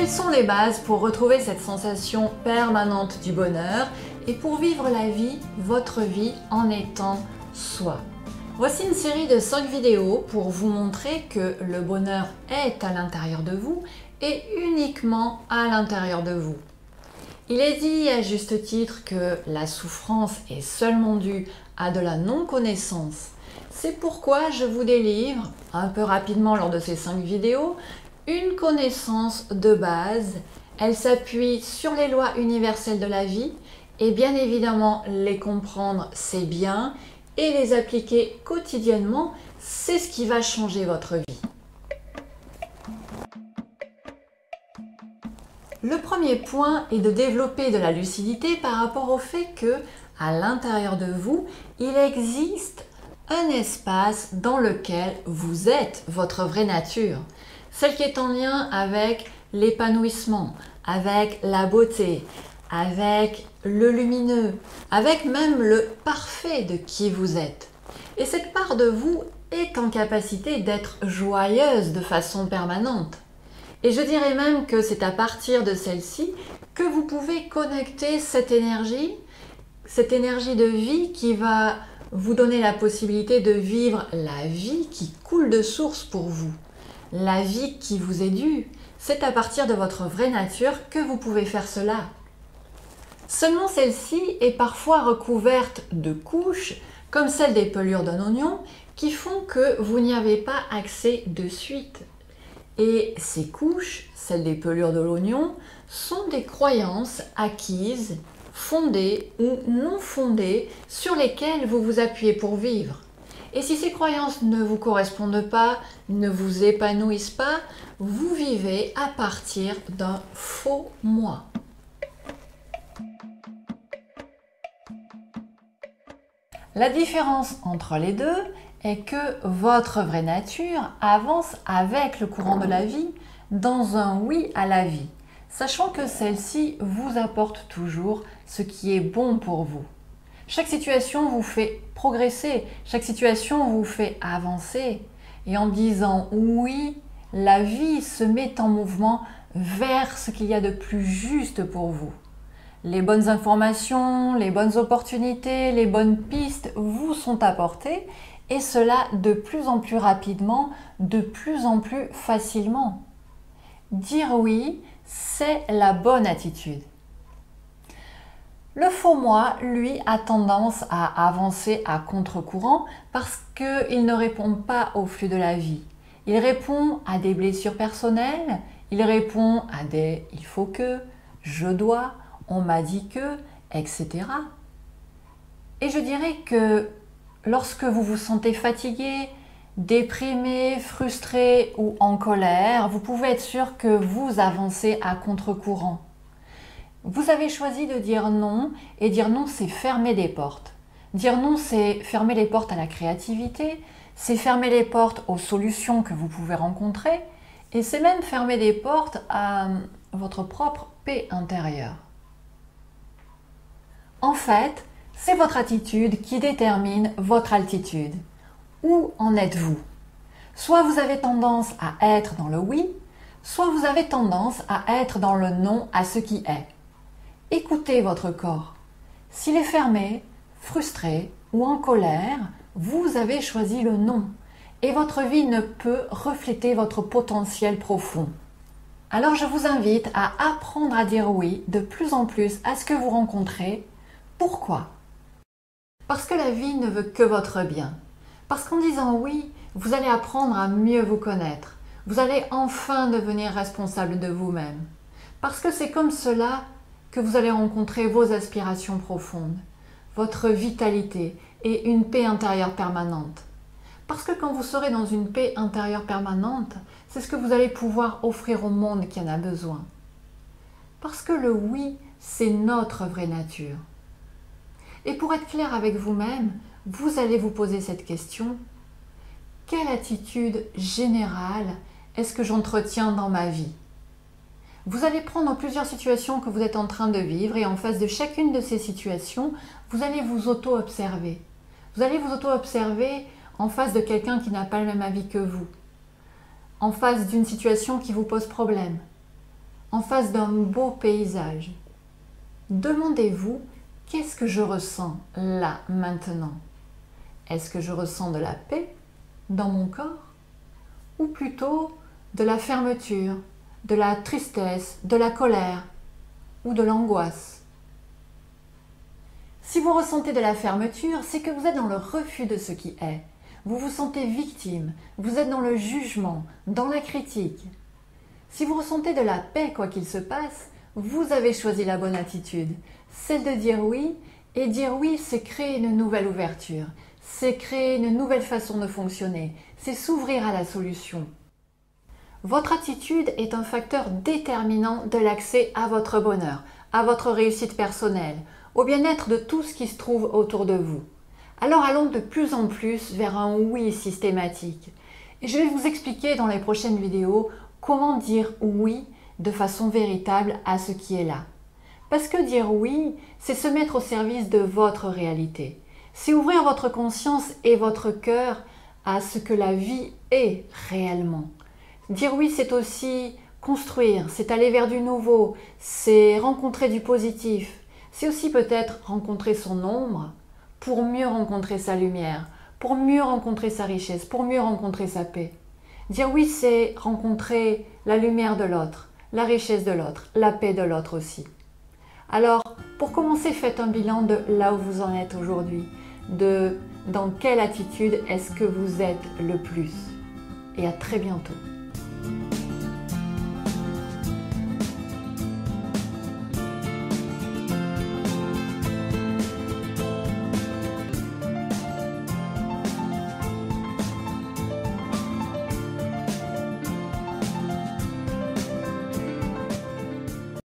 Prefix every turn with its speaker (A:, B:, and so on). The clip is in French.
A: Quelles sont les bases pour retrouver cette sensation permanente du bonheur et pour vivre la vie, votre vie, en étant soi? Voici une série de 5 vidéos pour vous montrer que le bonheur est à l'intérieur de vous et uniquement à l'intérieur de vous. Il est dit à juste titre que la souffrance est seulement due à de la non-connaissance. C'est pourquoi je vous délivre, un peu rapidement lors de ces 5 vidéos, une connaissance de base. Elle s'appuie sur les lois universelles de la vie et bien évidemment les comprendre c'est bien et les appliquer quotidiennement, c'est ce qui va changer votre vie. Le premier point est de développer de la lucidité par rapport au fait que, à l'intérieur de vous, il existe un espace dans lequel vous êtes votre vraie nature, celle qui est en lien avec l'épanouissement, avec la beauté, avec le lumineux, avec même le parfait de qui vous êtes. Et cette part de vous est en capacité d'être joyeuse de façon permanente. Et je dirais même que c'est à partir de celle-ci que vous pouvez connecter cette énergie de vie qui va vous donner la possibilité de vivre la vie qui coule de source pour vous, la vie qui vous est due. C'est à partir de votre vraie nature que vous pouvez faire cela. Seulement celle-ci est parfois recouverte de couches, comme celle des pelures d'un oignon, qui font que vous n'y avez pas accès de suite. Et ces couches, celles des pelures de l'oignon, sont des croyances acquises, fondées ou non fondées, sur lesquelles vous vous appuyez pour vivre. Et si ces croyances ne vous correspondent pas, ne vous épanouissent pas, vous vivez à partir d'un faux moi. La différence entre les deux est que votre vraie nature avance avec le courant de la vie dans un oui à la vie, sachant que celle-ci vous apporte toujours ce qui est bon pour vous. Chaque situation vous fait progresser, chaque situation vous fait avancer. Et en disant oui, la vie se met en mouvement vers ce qu'il y a de plus juste pour vous. Les bonnes informations, les bonnes opportunités, les bonnes pistes vous sont apportées et cela de plus en plus rapidement, de plus en plus facilement. Dire oui, c'est la bonne attitude. Le faux moi, lui, a tendance à avancer à contre-courant parce qu'il ne répond pas au flux de la vie. Il répond à des blessures personnelles, il répond à des « il faut que »,« je dois »,« on m'a dit que », etc. Et je dirais que lorsque vous vous sentez fatigué, déprimé, frustré ou en colère, vous pouvez être sûr que vous avancez à contre-courant. Vous avez choisi de dire non, et dire non, c'est fermer des portes. Dire non, c'est fermer les portes à la créativité, c'est fermer les portes aux solutions que vous pouvez rencontrer, et c'est même fermer des portes à votre propre paix intérieure. En fait, c'est votre attitude qui détermine votre altitude. Où en êtes-vous? Soit vous avez tendance à être dans le oui, soit vous avez tendance à être dans le non à ce qui est. Écoutez votre corps. S'il est fermé, frustré ou en colère, vous avez choisi le non et votre vie ne peut refléter votre potentiel profond. Alors je vous invite à apprendre à dire oui de plus en plus à ce que vous rencontrez. Pourquoi? Parce que la vie ne veut que votre bien. Parce qu'en disant oui, vous allez apprendre à mieux vous connaître. Vous allez enfin devenir responsable de vous-même. Parce que c'est comme cela que vous allez rencontrer vos aspirations profondes, votre vitalité et une paix intérieure permanente. Parce que quand vous serez dans une paix intérieure permanente, c'est ce que vous allez pouvoir offrir au monde qui en a besoin. Parce que le oui, c'est notre vraie nature. Et pour être clair avec vous-même, vous allez vous poser cette question. Quelle attitude générale est-ce que j'entretiens dans ma vie? Vous allez prendre plusieurs situations que vous êtes en train de vivre et en face de chacune de ces situations, vous allez vous auto-observer. Vous allez vous auto-observer en face de quelqu'un qui n'a pas le même avis que vous, en face d'une situation qui vous pose problème, en face d'un beau paysage. Demandez-vous, qu'est-ce que je ressens là, maintenant? Est-ce que je ressens de la paix dans mon corps? Ou plutôt de la fermeture, de la tristesse, de la colère ou de l'angoisse? Si vous ressentez de la fermeture, c'est que vous êtes dans le refus de ce qui est. Vous vous sentez victime, vous êtes dans le jugement, dans la critique. Si vous ressentez de la paix quoi qu'il se passe, vous avez choisi la bonne attitude, celle de dire oui, et dire oui, c'est créer une nouvelle ouverture, c'est créer une nouvelle façon de fonctionner, c'est s'ouvrir à la solution. Votre attitude est un facteur déterminant de l'accès à votre bonheur, à votre réussite personnelle, au bien-être de tout ce qui se trouve autour de vous. Alors allons de plus en plus vers un oui systématique. Et je vais vous expliquer dans les prochaines vidéos comment dire oui de façon véritable à ce qui est là. Parce que dire oui, c'est se mettre au service de votre réalité. C'est ouvrir votre conscience et votre cœur à ce que la vie est réellement. Dire oui, c'est aussi construire, c'est aller vers du nouveau, c'est rencontrer du positif. C'est aussi peut-être rencontrer son ombre pour mieux rencontrer sa lumière, pour mieux rencontrer sa richesse, pour mieux rencontrer sa paix. Dire oui, c'est rencontrer la lumière de l'autre, la richesse de l'autre, la paix de l'autre aussi. Alors, pour commencer, faites un bilan de là où vous en êtes aujourd'hui, de dans quelle attitude est-ce que vous êtes le plus. Et à très bientôt.